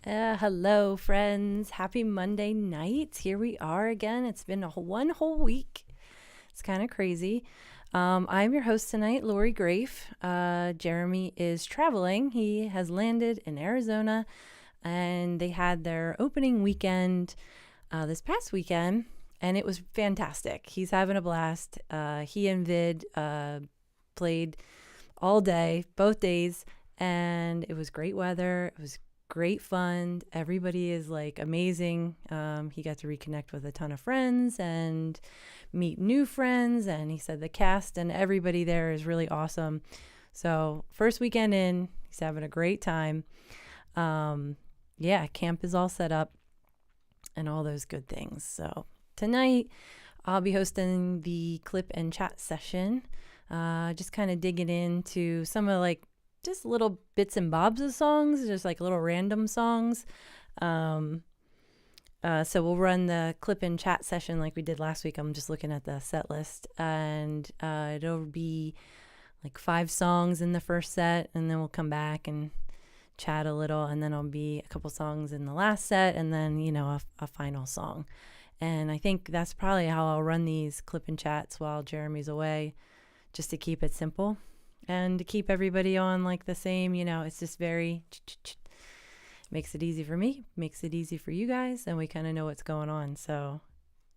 Hello, friends. Happy Monday night. Here we are again. It's been one whole week. It's kind of crazy. I'm your host tonight, Lori Grafe. Jeremy is traveling. He has landed in Arizona, and they had their opening weekend this past weekend, and it was fantastic. He's having a blast. He and Vid played all day, both days, and it was great weather. It was great fun. Everybody is like amazing. He got to reconnect with a ton of friends and meet new friends. And he said the cast and everybody there is really awesome. So, first weekend in, he's having a great time. Yeah, camp is all set up and all those good things. So, tonight, I'll be hosting the clip and chat session. Just kind of digging into some of like just little bits and bobs of songs, just like little random songs. So we'll run the clip and chat session like we did last week. I'm just looking at the set list, and it'll be like 5 songs in the first set, and then we'll come back and chat a little, and then it'll be a couple songs in the last set, and then a final song. And I think that's probably how I'll run these clip and chats while Jeremy's away, just to keep it simple and to keep everybody on like the same, it's just very makes it easy for me, makes it easy for you guys, and we kind of know what's going on. So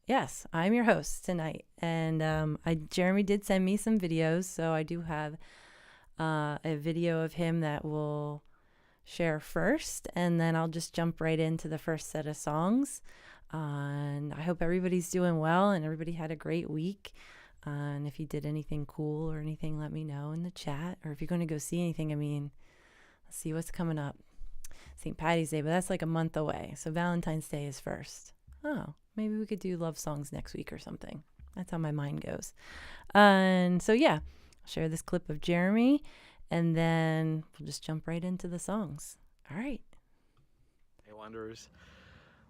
yes, I'm your host tonight, and Jeremy did send me some videos, so I do have a video of him that we'll share first, and then I'll just jump right into the first set of songs. And I hope everybody's doing well and everybody had a great week. And if you did anything cool or anything, let me know in the chat. Or if you're going to go see anything, let's see what's coming up. St. Patty's Day, but that's like a month away. So Valentine's Day is first. Oh, maybe we could do love songs next week or something. That's how my mind goes. And so, yeah, I'll share this clip of Jeremy, and then we'll just jump right into the songs. All right. Hey, Wanderers.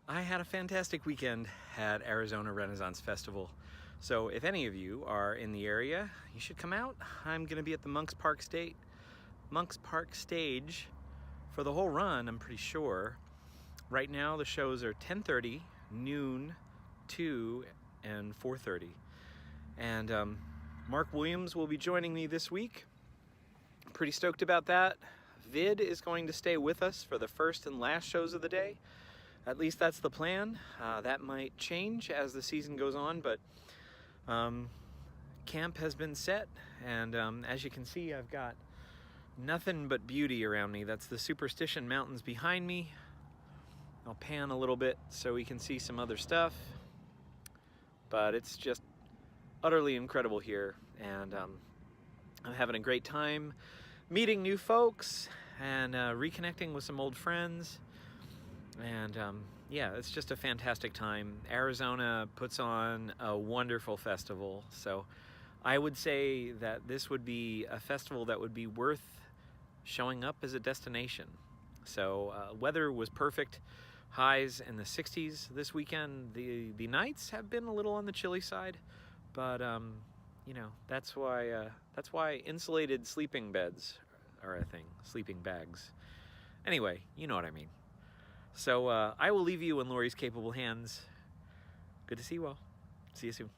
I had a fantastic weekend at Arizona Renaissance Festival. So if any of you are in the area, you should come out. I'm going to be at the Monks Park stage for the whole run, I'm pretty sure. Right now the shows are 10:30, noon, 2, and 4:30. And Mark Williams will be joining me this week. I'm pretty stoked about that. Vid is going to stay with us for the first and last shows of the day. At least that's the plan. That might change as the season goes on, but camp has been set, and as you can see, I've got nothing but beauty around me. That's the Superstition Mountains behind me. I'll pan a little bit so we can see some other stuff, but it's just utterly incredible here, and I'm having a great time meeting new folks and reconnecting with some old friends. And yeah, it's just a fantastic time. Arizona puts on a wonderful festival. So I would say that this would be a festival that would be worth showing up as a destination. So weather was perfect. Highs in the 60s this weekend. The nights have been a little on the chilly side, but that's why insulated sleeping beds are a thing. Sleeping bags. Anyway, you know what I mean. So I will leave you in Lori's capable hands. Good to see you all. See you soon.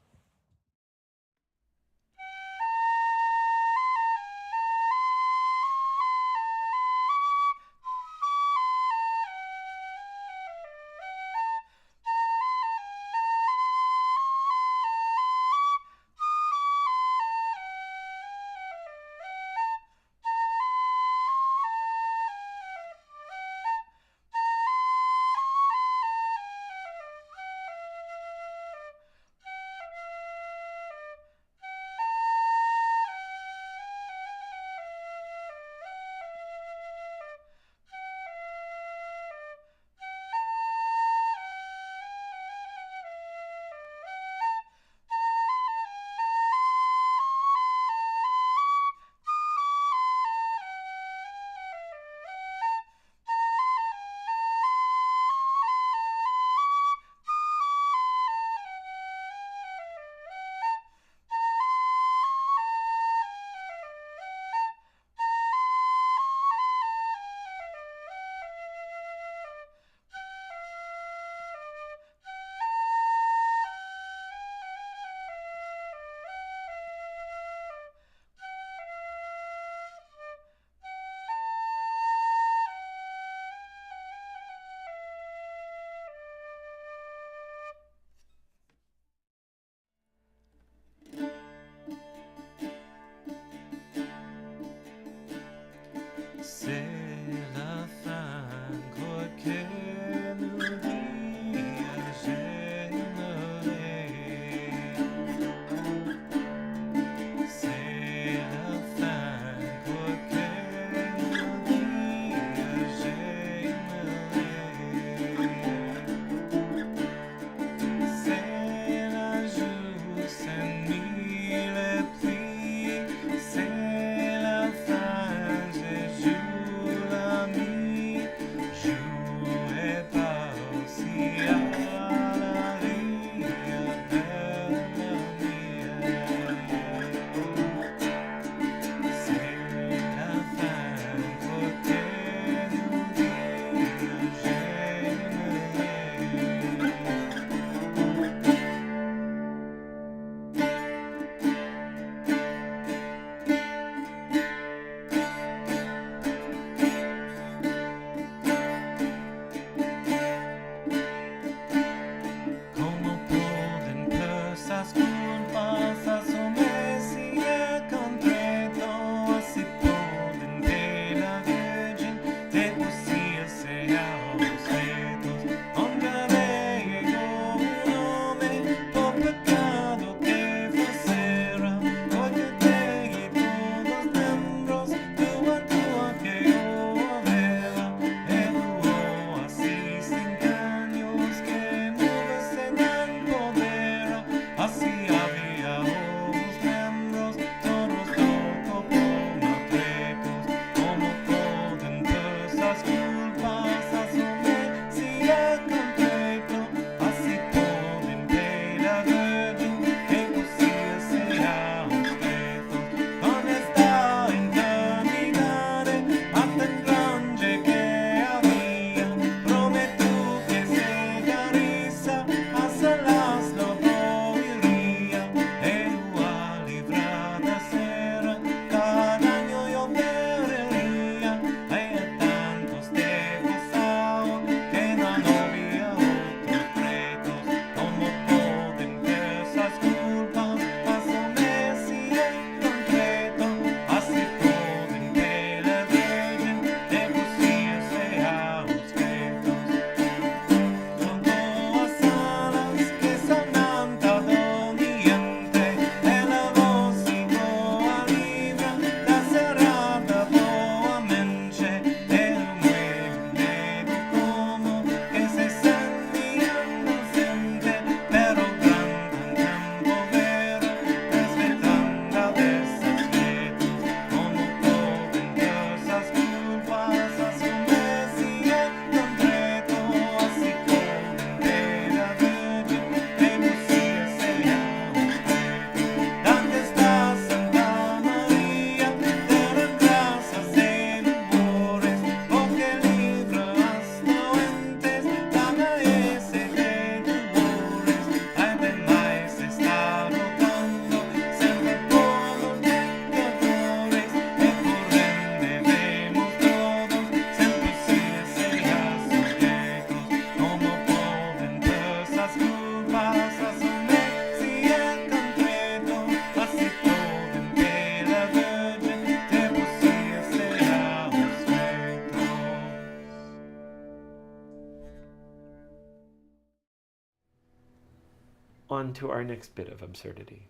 On to our next bit of absurdity.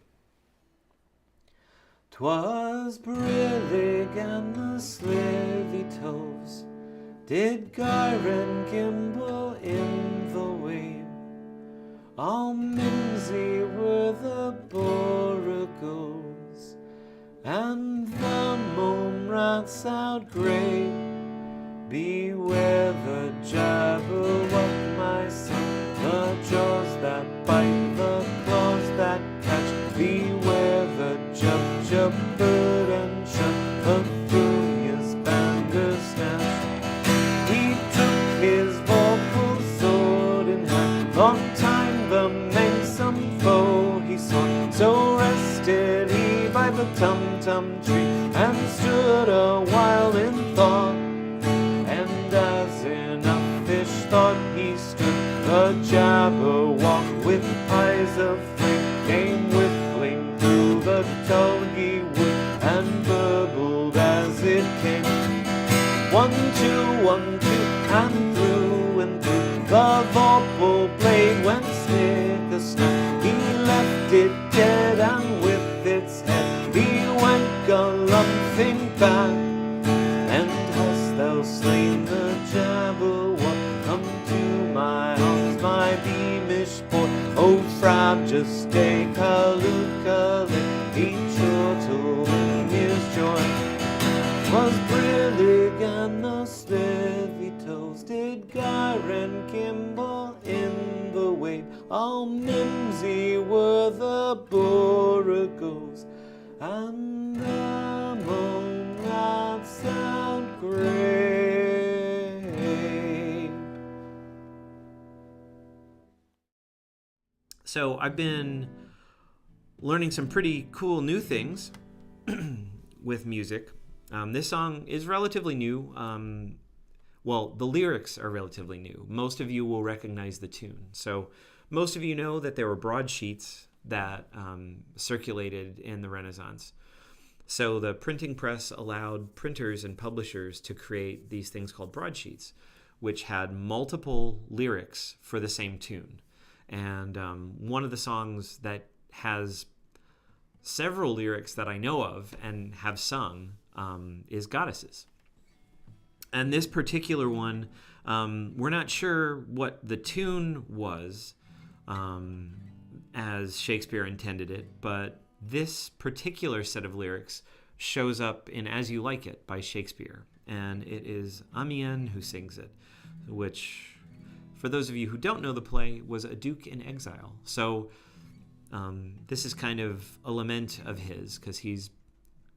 'Twas brillig and the slithy toves did gyre and gimble in the wave. All mimsy were the boragos, and the mome rats out great. Beware the Jabberwock, my son, the jaws that bite, the claws that catch. Beware the Jub bird and shut, the furious Bandersnatch. He took his vorpal sword in hand, long time the manxome foe he sought. So rested he by the tum-tum tree, and stood a while in thought. And as in a fish thought he stood, the Jabberwock with eyes of flame came whiffling through the tulgey wood, and burbled as it came. 1, 2, 1, 2, and through The vorpal blade went snicker snack. He left it dead, and with its head he went galumphing back. And hast thou slain the Jabberwock? Come to my arms, my beamish boy. O Frab, just take a look a lick, each turtle in his joy. 'Twas Brillig and the slithy toes did gyre and gimble in the wave. All mimsy were the boragos, and the mome rats out grape. So I've been learning some pretty cool new things with music. This song is relatively new. Well, the lyrics are relatively new. Most of you will recognize the tune. So most of you know that there were broadsheets that circulated in the Renaissance. So the printing press allowed printers and publishers to create these things called broadsheets, which had multiple lyrics for the same tune. And one of the songs that has several lyrics that I know of and have sung is Goddesses. And this particular one, we're not sure what the tune was as Shakespeare intended it, but this particular set of lyrics shows up in As You Like It by Shakespeare. And it is Amiens who sings it, which, for those of you who don't know the play, was a duke in exile. So this is kind of a lament of his, because he's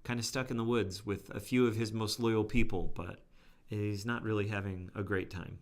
kind of stuck in the woods with a few of his most loyal people, but he's not really having a great time.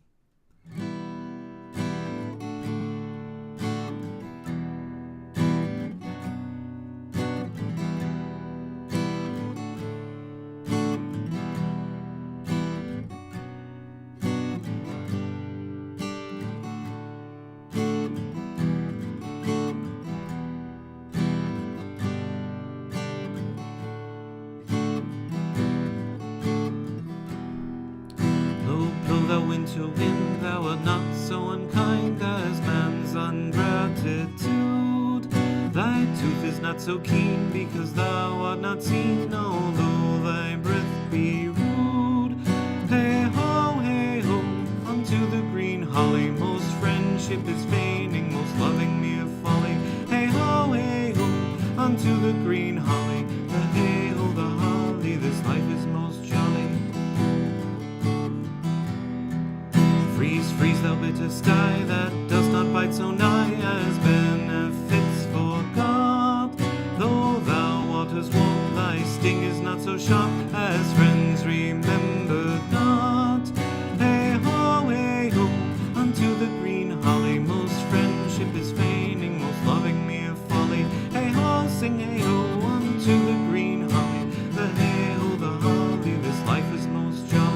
Winter wind, thou art not so unkind as man's ungratitude. Thy tooth is not so keen because thou art not seen, although thy breath be rude. Hey ho, unto the green holly, most friendship is feigning, most loving me of folly. Hey ho, unto the green holly, the hey ho, the holly, this life is most jolly. Freeze, thou bitter sty, that dost not bite so nigh as benefits forgot. Though thou waters walk, thy sting is not so sharp as friends remembered not. Hey ho, unto the green holly, most friendship is feigning, most loving me of folly. Hey ho, sing hey ho, unto the green holly, the hey ho, the holly, this life is most jolly.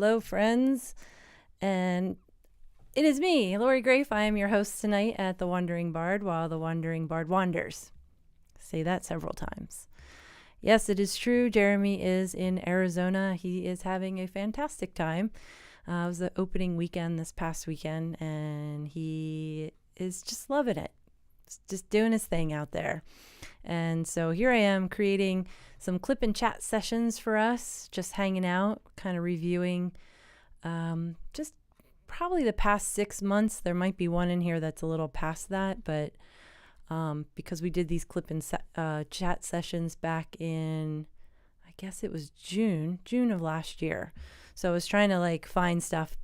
hello, friends. And it is me, Lori Grafe. I am your host tonight at The Wandering Bard while The Wandering Bard wanders. Say that several times. Yes, it is true. Jeremy is in Arizona. He is having a fantastic time. It was the opening weekend this past weekend, and he is just loving it. Just doing his thing out there. And so here I am creating some clip and chat sessions for us, just hanging out, kind of reviewing just probably the past 6 months. There might be one in here that's a little past that, but because we did these clip and chat sessions back in, I guess it was June of last year. So I was trying to like find stuff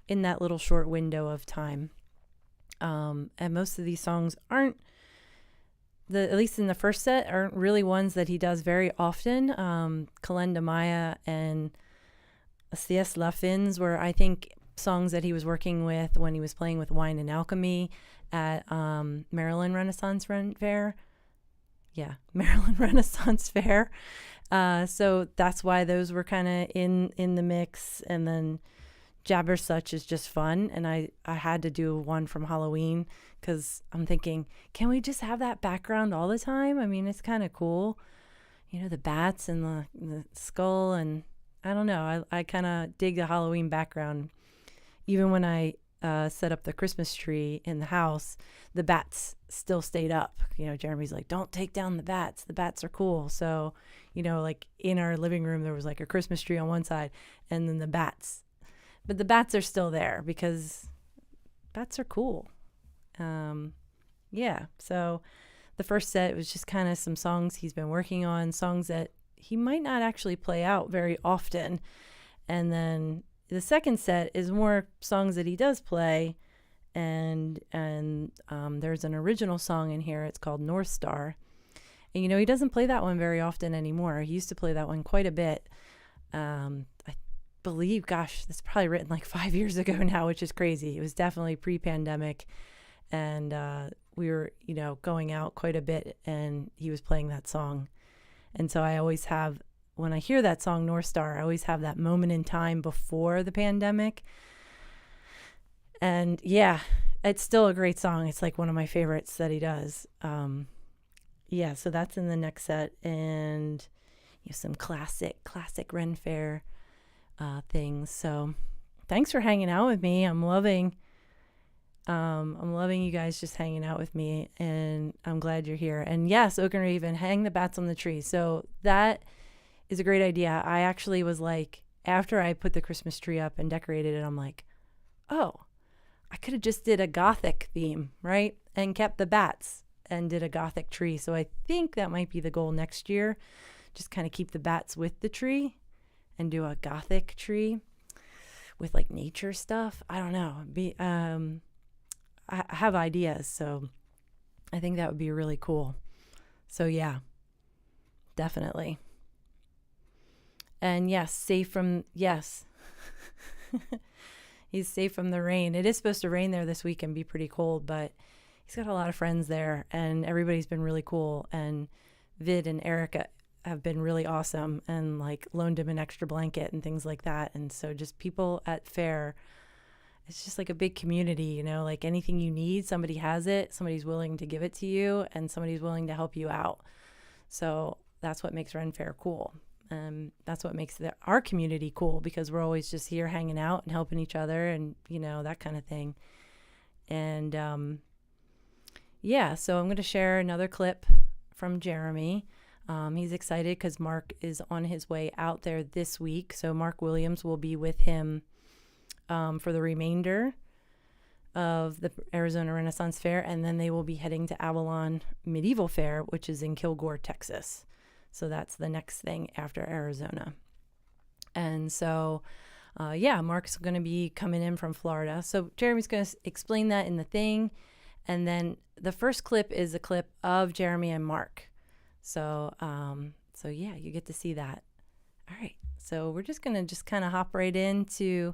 in that little short window of time. And most of these songs aren't, at least in the first set, aren't really ones that he does very often. Kalenda Maya and C.S. Laffins were, I think, songs that he was working with when he was playing with Wine and Alchemy at Maryland Renaissance Fair. Yeah, Maryland Renaissance Fair. So that's why those were kind of in the mix. And then Jabber Such is just fun, and I had to do one from Halloween because I'm thinking, can we just have that background all the time? I mean, it's kind of cool, you know, the bats and the skull, and I don't know, I kind of dig the Halloween background. Even when I set up the Christmas tree in the house, the bats still stayed up. You know, Jeremy's like, don't take down the bats are cool. So, you know, like in our living room there was like a Christmas tree on one side and then the bats. But the bats are still there because bats are cool. Yeah, so the first set was just kind of some songs he's been working on, songs that he might not actually play out very often. And then the second set is more songs that he does play. And there's an original song in here. It's called North Star. And, you know, he doesn't play that one very often anymore. He used to play that one quite a bit. I believe, gosh, that's probably written like 5 years ago now, which is crazy. It was definitely pre-pandemic, and we were, you know, going out quite a bit, and he was playing that song. And so I always have, when I hear that song, North Star, I always have that moment in time before the pandemic. And yeah, it's still a great song. It's like one of my favorites that he does. Yeah, so that's in the next set, and you know, some classic Ren Fair things. So thanks for hanging out with me. I'm loving you guys just hanging out with me, and I'm glad you're here. And yes, Oak and Raven, hang the bats on the tree. So that is a great idea. I actually was like, after I put the Christmas tree up and decorated it, I'm like, oh, I could have just did a Gothic theme, right? And kept the bats and did a Gothic tree. So I think that might be the goal next year. Just kind of keep the bats with the tree and do a Gothic tree with like nature stuff. I don't know. I have ideas, so I think that would be really cool. So yeah, definitely. And yes, he's safe from the rain. It is supposed to rain there this week and be pretty cold, but he's got a lot of friends there, and everybody's been really cool. And Vid and Erica have been really awesome and like loaned him an extra blanket and things like that. And so just people at fair, it's just like a big community, you know, like anything you need, somebody has it, somebody's willing to give it to you, and somebody's willing to help you out. So that's what makes Ren Fair cool. That's what makes our community cool, because we're always just here hanging out and helping each other and, you know, that kind of thing. And yeah, so I'm going to share another clip from Jeremy. He's excited because Mark is on his way out there this week. So Mark Williams will be with him for the remainder of the Arizona Renaissance Fair. And then they will be heading to Avalon Medieval Fair, which is in Kilgore, Texas. So that's the next thing after Arizona. And so, yeah, Mark's going to be coming in from Florida. So Jeremy's going to explain that in the thing. And then the first clip is a clip of Jeremy and Mark. So yeah, you get to see that. All right. So we're just going to kind of hop right into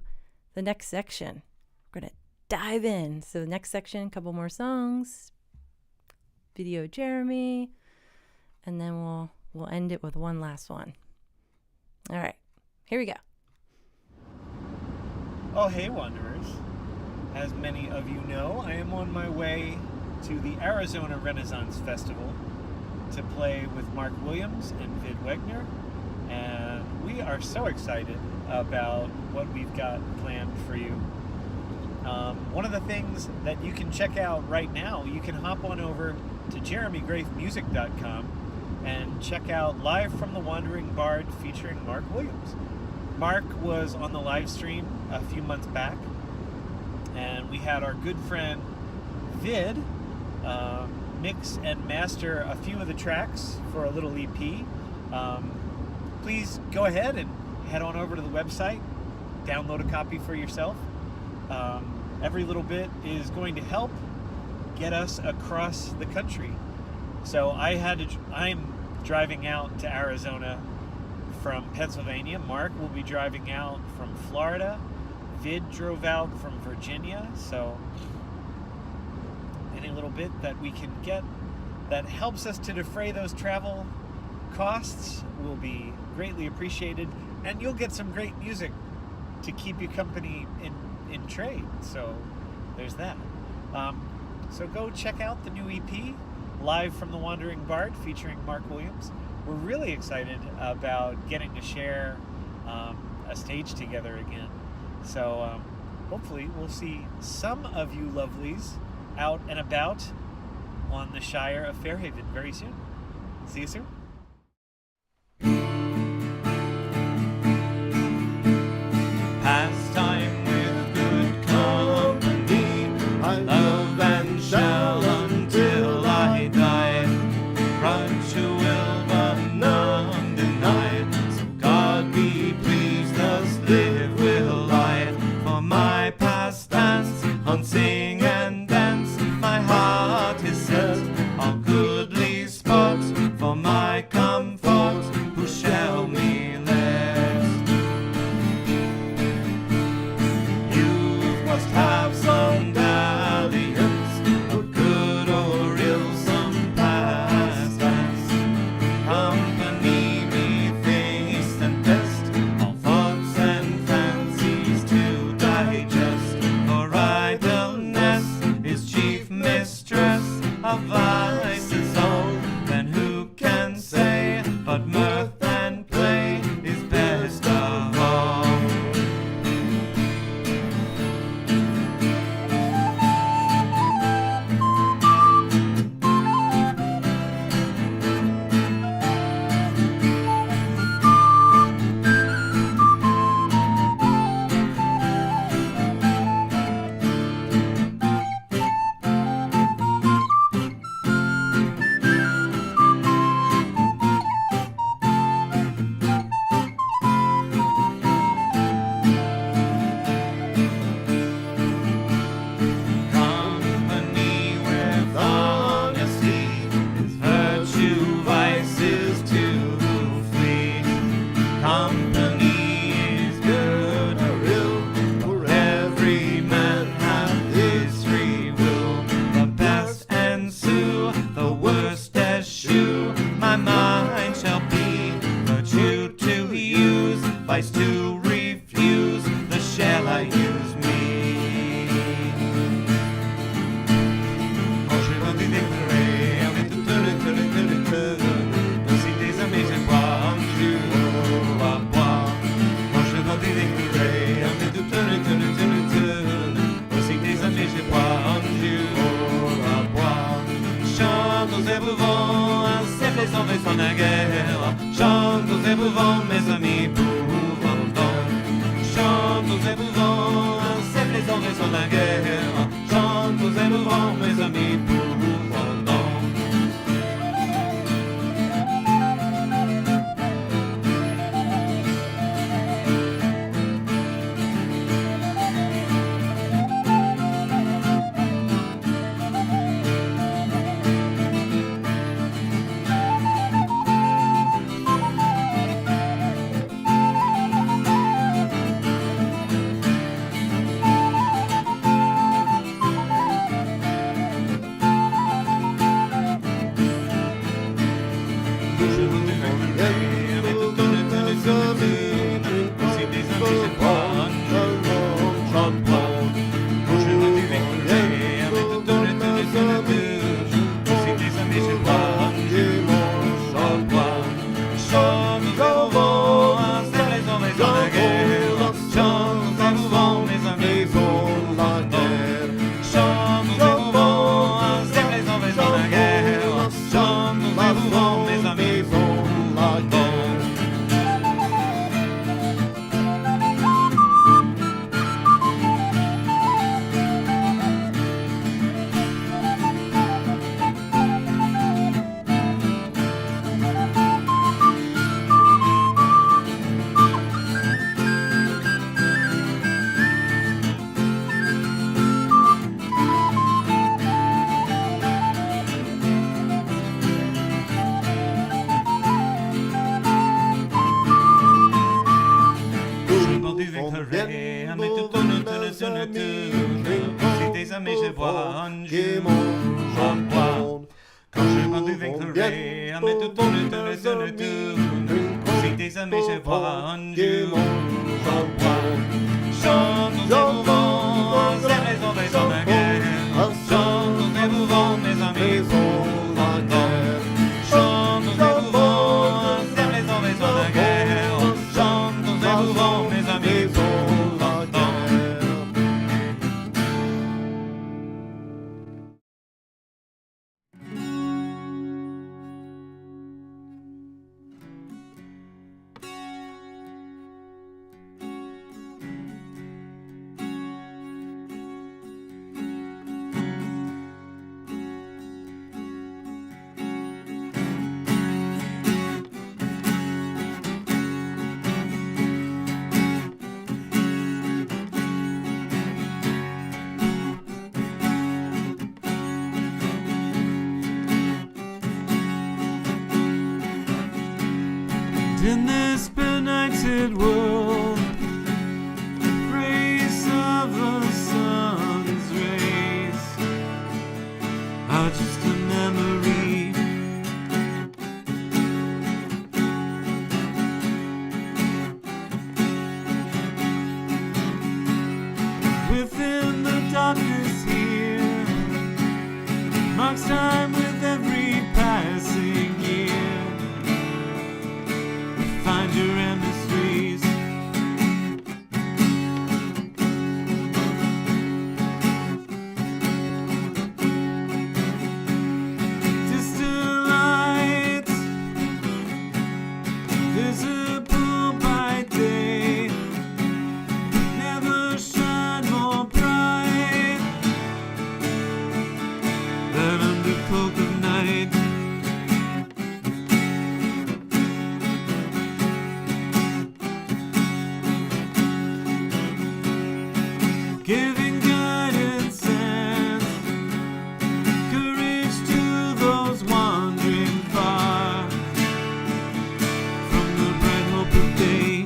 the next section. We're going to dive in. So the next section, a couple more songs, video Jeremy, and then we'll end it with one last one. All right. Here we go. Oh, hey, Wanderers. As many of you know, I am on my way to the Arizona Renaissance Festival to play with Mark Williams and Vid Wegner. And we are so excited about what we've got planned for you. One of the things that you can check out right now, you can hop on over to jeremygrafemusic.com and check out Live from the Wandering Bard featuring Mark Williams. Mark was on the live stream a few months back, and we had our good friend Vid mix and master a few of the tracks for a little EP. Please go ahead and head on over to the website, download a copy for yourself. Every little bit is going to help get us across the country. So I'm driving out to Arizona from Pennsylvania. Mark will be driving out from Florida. Vid drove out from Virginia. So any little bit that we can get that helps us to defray those travel costs will be greatly appreciated, and you'll get some great music to keep you company in trade. So there's that. So go check out the new EP, Live from the Wandering Bard, featuring Mark Williams. We're really excited about getting to share a stage together again. So hopefully we'll see some of you lovelies out and about on the Shire of Fairhaven very soon. See you soon. Pastime with good company, I love and shall until I die. Virtue will but none denied, so God be pleased, thus live will I. For my pastimes on sing and dance, my heart is set on goodly spots. For my comfort, who shall me lest? Youth must have some dalliance, of good or ill some pastimes. Company methinks and best, all thoughts and fancies to digest. For idleness is chief mistress of vices all. Then who can say but mirth and play is best of all? Company with honesty is virtue, vices to flee. Company is good or ill, for every man hath his free will. The best ensue, the worst eschew. My mind shall be virtue to use, vice to refuse. The shall I use me? Quand je vais te déclarer avec toute si tes amis je bois un jus à boire. Quand je vais te déclarer avec toute si tes amis je bois un jus à boire. Chante aux éprouvants, assez plaisant mais sans la guerre. Chante aux éprouvants, mes amis, pour chante aux éprouvants, assez plaisant mais sans la guerre. Chante aux éprouvants, mes amis, pour Si tes amis je vois un jour, j'en bois. Quand je m'en vaincrai, à mettre tout le tour. Si tes amis je vois un jour, j'en bois. Chantons et mouvons, c'est raison de guerre. Chantons et mouvons, mes amis, pour la guerre. Chantons et mouvons, c'est raison de guerre. Chantons et mouvons, mes amis, pour la guerre. In this benighted world, rays of the sun's rays are just a memory. Within the darkness here marks time with every passing year. Find your emissaries. Distant lights, visible by day, never shine more bright than under cloak of night. Giving guidance and courage to those wandering far from the bright hope of day.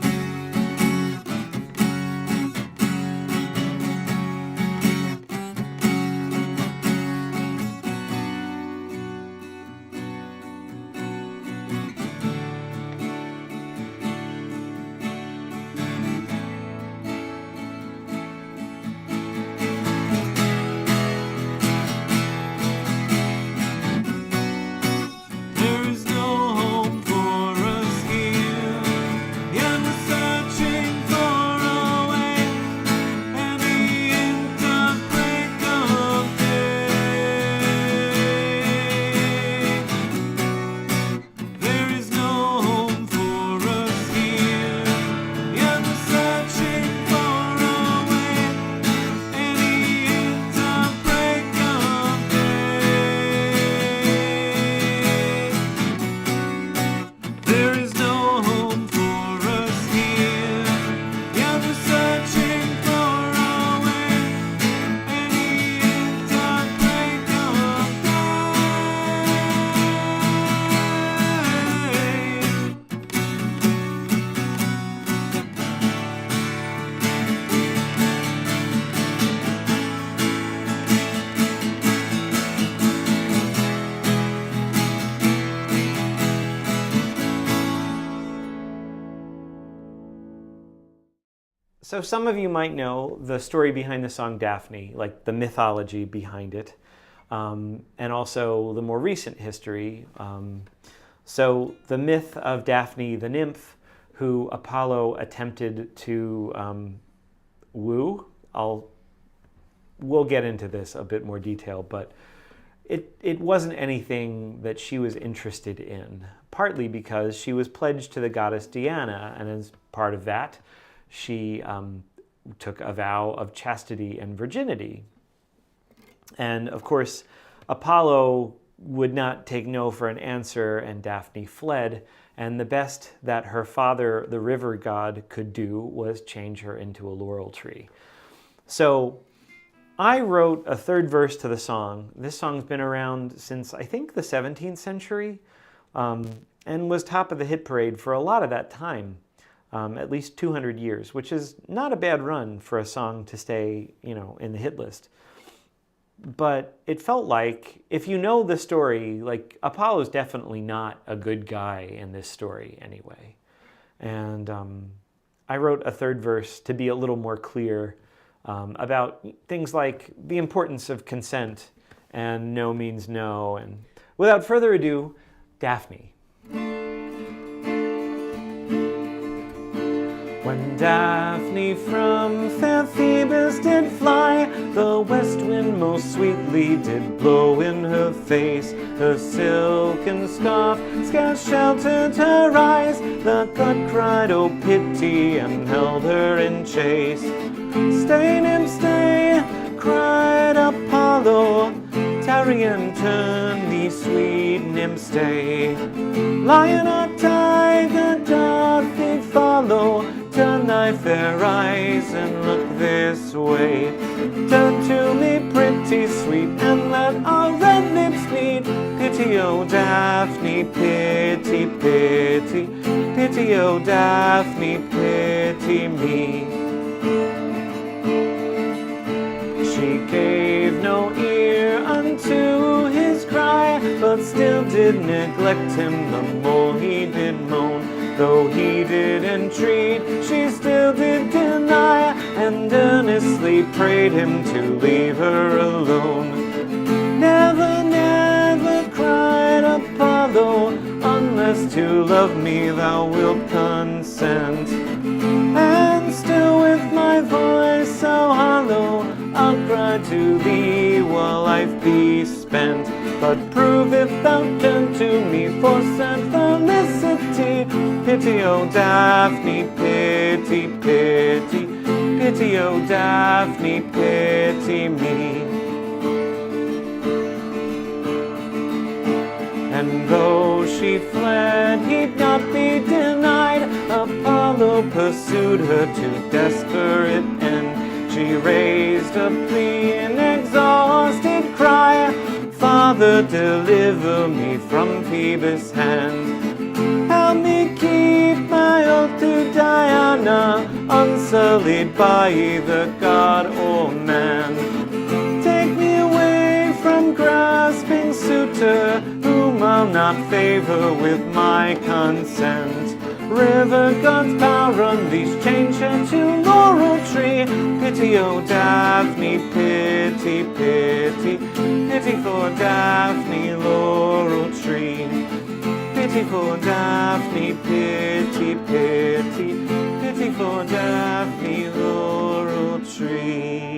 There is no home for us here, and we're searching for a way, and the end of break of day. There is no home for us here, and we're searching for a way, and the end of break of day. There is no home for us here. Yeah, we're searching for a way. Any end of break of day. So some of you might know the story behind the song Daphne, like the mythology behind it, and also the more recent history. So the myth of Daphne the nymph, who Apollo attempted to woo. We'll get into this a bit more detail, but it wasn't anything that she was interested in, partly because she was pledged to the goddess Diana, and as part of that, she took a vow of chastity and virginity. And of course, Apollo would not take no for an answer, and Daphne fled. And the best that her father, the river god, could do was change her into a laurel tree. So I wrote a third verse to the song. This song's been around since, I think, the 17th century, and was top of the hit parade for a lot of that time. at least 200 years, which is not a bad run for a song to stay, in the hit list. But it felt like, if you know the story, like Apollo's definitely not a good guy in this story anyway. And I wrote a third verse to be a little more clear about things like the importance of consent and no means no. And without further ado, Daphne. When Daphne from fair Phoebus did fly, the west wind most sweetly did blow in her face. Her silken scarf scarce sheltered her eyes. The god cried, "Oh pity," and held her in chase. "Stay, nymph, stay," cried Apollo, "tarry and turn thee, sweet nymph, stay. Lion or tiger doth thee follow? Turn thy fair eyes and look this way. Turn to me, pretty sweet, and let our red lips meet. Pity, O Daphne, pity, pity. Pity, O Daphne, pity me." She gave no ear unto his cry, but still did neglect him the more he did moan. Though he did entreat, she still did deny, and earnestly prayed him to leave her alone. "Never, never," cried Apollo, "unless to love me thou wilt consent. And still with my voice so hollow, I'll cry to thee while life be spent. But prove if thou turn to me for sad felicity. Pity, O Daphne, pity, pity. Pity, O Daphne, pity me." And though she fled, he'd not be denied. Apollo pursued her to desperate end. She raised a plea, an exhausted cry, "Father, deliver me from Phoebus' hand. Help me keep my oath to Diana, unsullied by either god or man. Take me away from grasping suitor, whom I'll not favor with my consent. River god's power unleashed, change her to laurel tree. Pity, O Daphne, pity, pity. Pity for Daphne, laurel tree. Pity for Daphne, pity, pity. Pity for Daphne, laurel tree.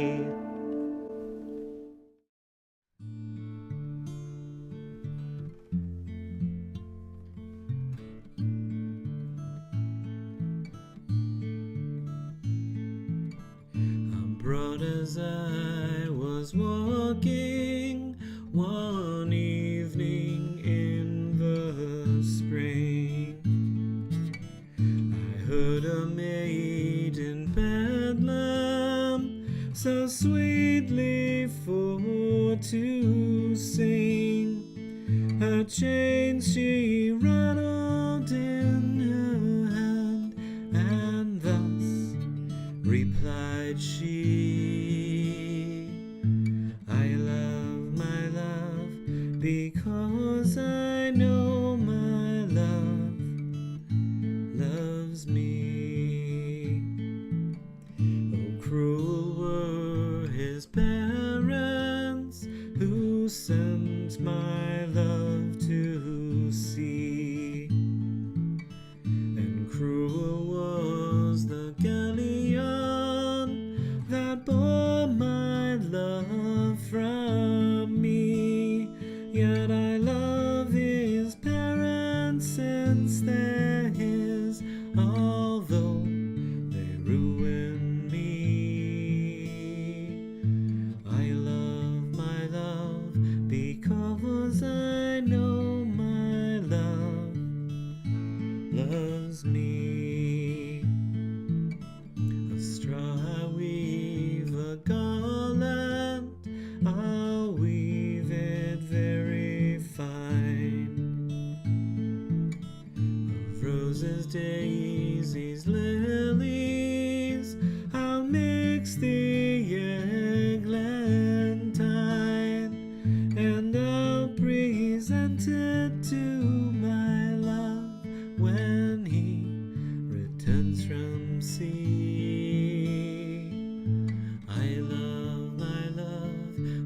Broad as I was walking one evening in the spring, I heard a maid in Bedlam so sweetly for to sing. Her chains she rattled in her hand, and thus replied she, "I love my love because I know my love loves me." Oh, cruel were his parents who sent my love to sea, and cruel was the galleon that bore my love from me. Yet I love his parents since they're his, although they ruin me. I love my love because I know my love loves me. Of straw I weave a garland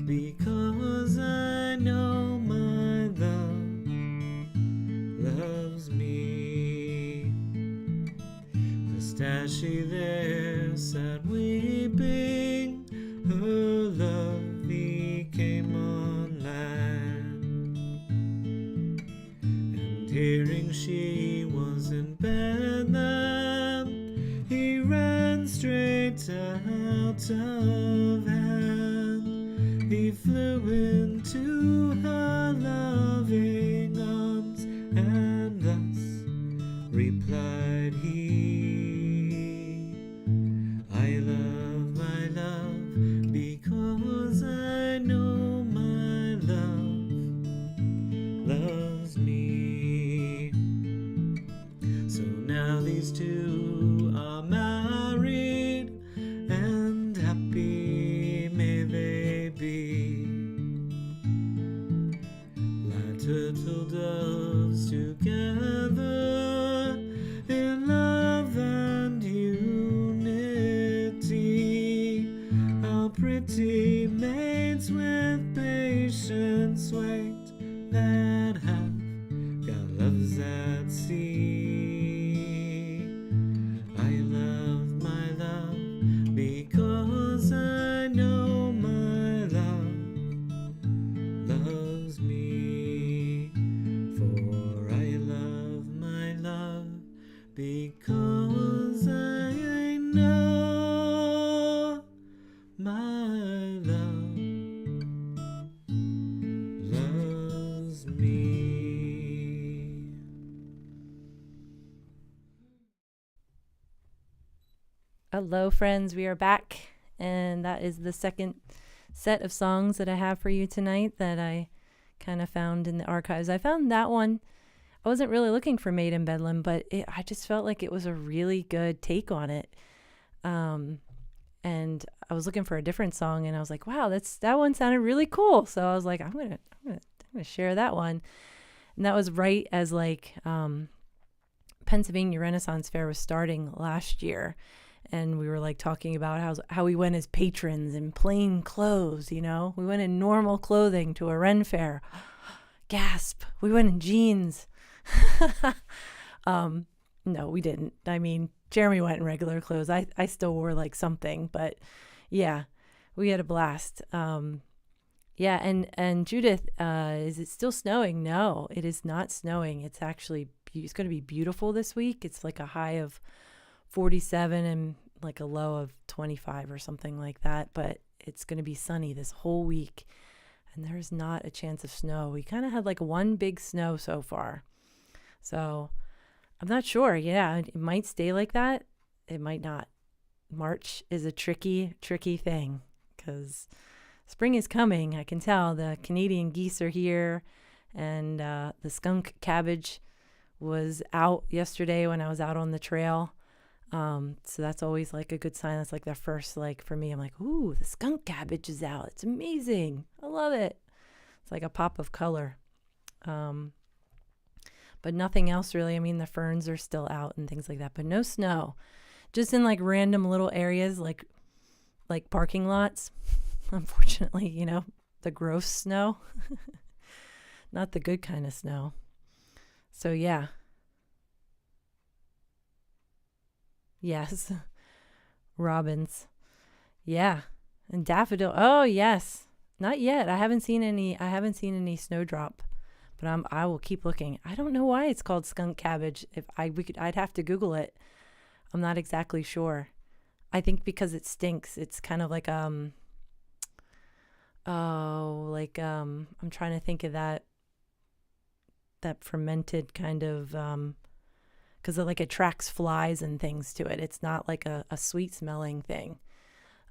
because I know my love loves me. Just as she there sat weeping, her love became on land. And hearing she was in Bethlehem, he ran straight out of hand. He flew into her loving arms, and thus replied he, I love my love because I know my love loves me. So now these two are married, and happy may they be. Like turtle doves together in love and unity. How pretty maids with patience wait, that have got loves at sea. I love my love because I know my love loves me. For I love my love because I know my love loves me. Hello, friends. We are back, and that is the second set of songs that I have for you tonight that I kind of found in the archives. I found that one. I wasn't really looking for Made in Bedlam, but I just felt like it was a really good take on it. And I was looking for a different song, and I was like, wow, that one sounded really cool. So I was like, I'm gonna share that one. And that was right as like Pennsylvania Renaissance Fair was starting last year. And we were like talking about how we went as patrons in plain clothes, you know. We went in normal clothing to a Ren fair. Gasp. We went in jeans. No, we didn't. I mean, Jeremy went in regular clothes. I still wore like something, but yeah, we had a blast. Yeah, and Judith, is it still snowing? No, it is not snowing. It's actually, it's going to be beautiful this week. It's like a high of 47 and like a low of 25 or something like that, but it's going to be sunny this whole week, and there's not a chance of snow. We kind of had like one big snow so far, so I'm not sure. Yeah, it might stay like that. It might not. March is a tricky thing because spring is coming. I can tell the Canadian geese are here, and the skunk cabbage was out yesterday when I was out on the trail. So that's always like a good sign. That's like the first, like for me, I'm like, ooh, the skunk cabbage is out. It's amazing. I love it. It's like a pop of color. But nothing else really. I mean, the ferns are still out and things like that, but no snow. Just in like random little areas, like parking lots. Unfortunately, you know, the gross snow, not the good kind of snow. So yeah. Yes. Robins. Yeah. And daffodil. Oh, yes. Not yet. I haven't seen any snowdrop, but I will keep looking. I don't know why it's called skunk cabbage. I'd have to Google it. I'm not exactly sure. I think because it stinks. It's kind of like I'm trying to think of that fermented kind of because it like attracts flies and things to it. It's not like a sweet smelling thing.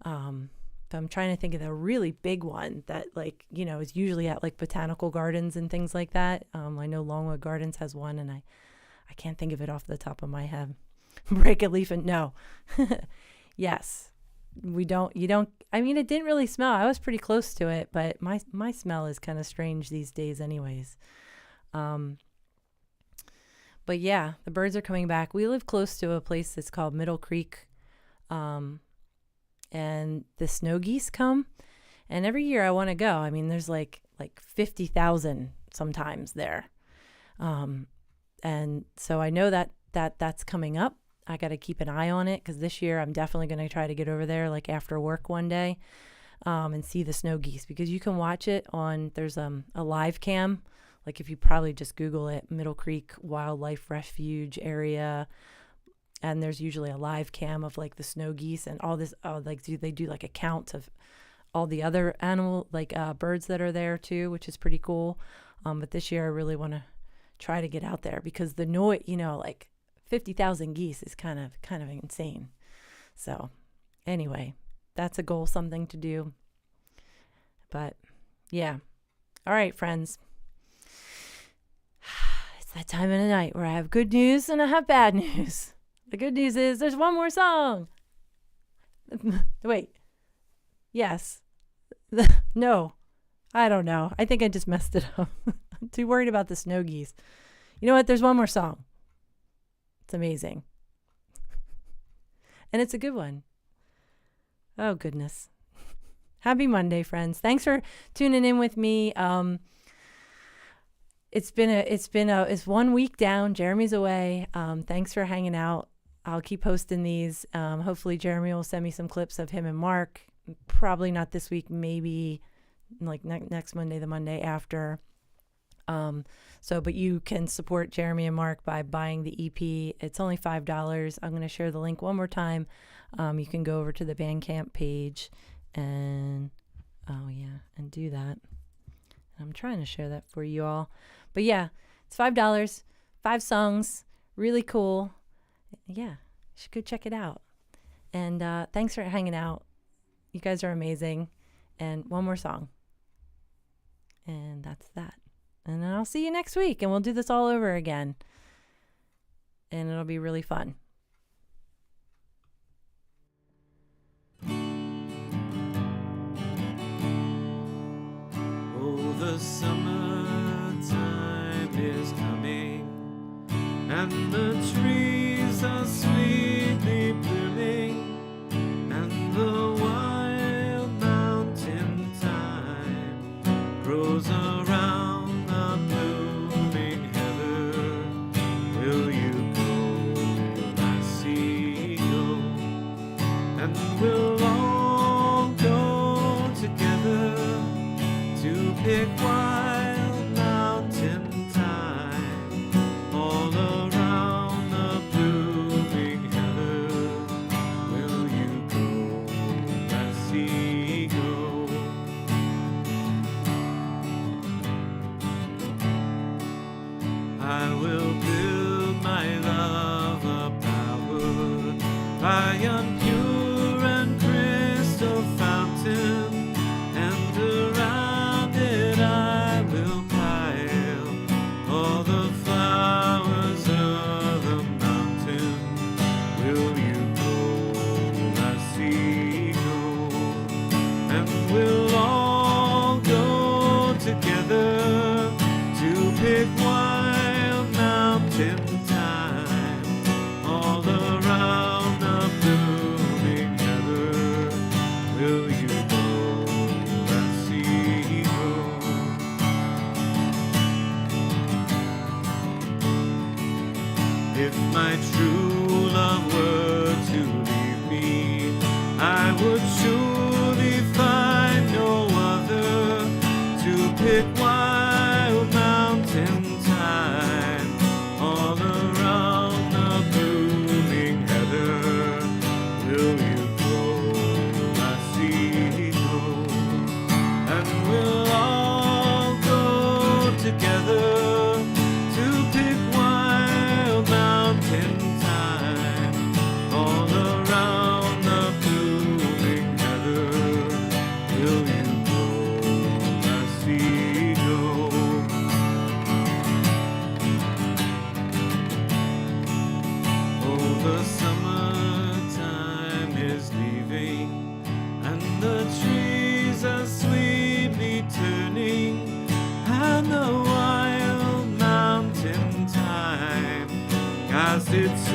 But I'm trying to think of the really big one that, like, you know, is usually at like botanical gardens and things like that. I know Longwood Gardens has one, and I can't think of it off the top of my head. Break a leaf and no. Yes. You don't, I mean, it didn't really smell. I was pretty close to it, but my smell is kind of strange these days anyways. But yeah, the birds are coming back. We live close to a place that's called Middle Creek. And the snow geese come, And every year I want to go. I mean, there's like 50,000 sometimes there. And so I know that's coming up. I got to keep an eye on it because this year I'm definitely going to try to get over there like after work one day and see the snow geese, because you can watch it on, there's a live cam. Like if you probably just Google it, Middle Creek Wildlife Refuge area, and there's usually a live cam of like the snow geese and all this, they do like a count of all the other animal, like birds that are there too, which is pretty cool. But this year I really want to try to get out there because the noise, like 50,000 geese is kind of insane. So anyway, that's a goal, something to do. But yeah. All right, friends. It's that time of the night where I have good news and I have bad news. The good news is there's one more song. Wait. Yes. No. I don't know. I think I just messed it up. I'm too worried about the snow geese. You know what? There's one more song. It's amazing. And it's a good one. Oh, goodness. Happy Monday, friends. Thanks for tuning in with me. It's 1 week down. Jeremy's away. Thanks for hanging out. I'll keep posting these. Hopefully Jeremy will send me some clips of him and Mark. Probably not this week, maybe like next Monday, the Monday after. But you can support Jeremy and Mark by buying the EP. It's only $5. I'm going to share the link one more time. You can go over to the Bandcamp page and do that. I'm trying to share that for you all. But yeah, it's $5, 5 songs, really cool. Yeah, you should go check it out. And thanks for hanging out. You guys are amazing. And one more song. And that's that. And then I'll see you next week and we'll do this all over again. And it'll be really fun. Oh, the summertime is coming, and the trees are sweetly blooming, and the wild mountain thyme grows around the blooming heather. Will you go, lassie, go? And we'll all go together to pick wild mountain thyme all around the blooming heather. Will you go, lassie, go? I will build my love a bower by a pure and crystal fountain, and around it I will pile all the flowers of the mountain. Will you go, lassie, go? And we'll all go together to pick wild mountain thyme all around the blooming heather. Will you go, lassie, go? If my true love were to leave me, I would surely find no other to pick wild mountain thyme all around the blooming heather. Will you go, lassie, go? And we'll all go together to pick wild mountain thyme all around the blooming heather. Will you go, lassie, go? Oh, the summertime is leaving, and the trees are sweetly turning, and the wild mountain thyme casts its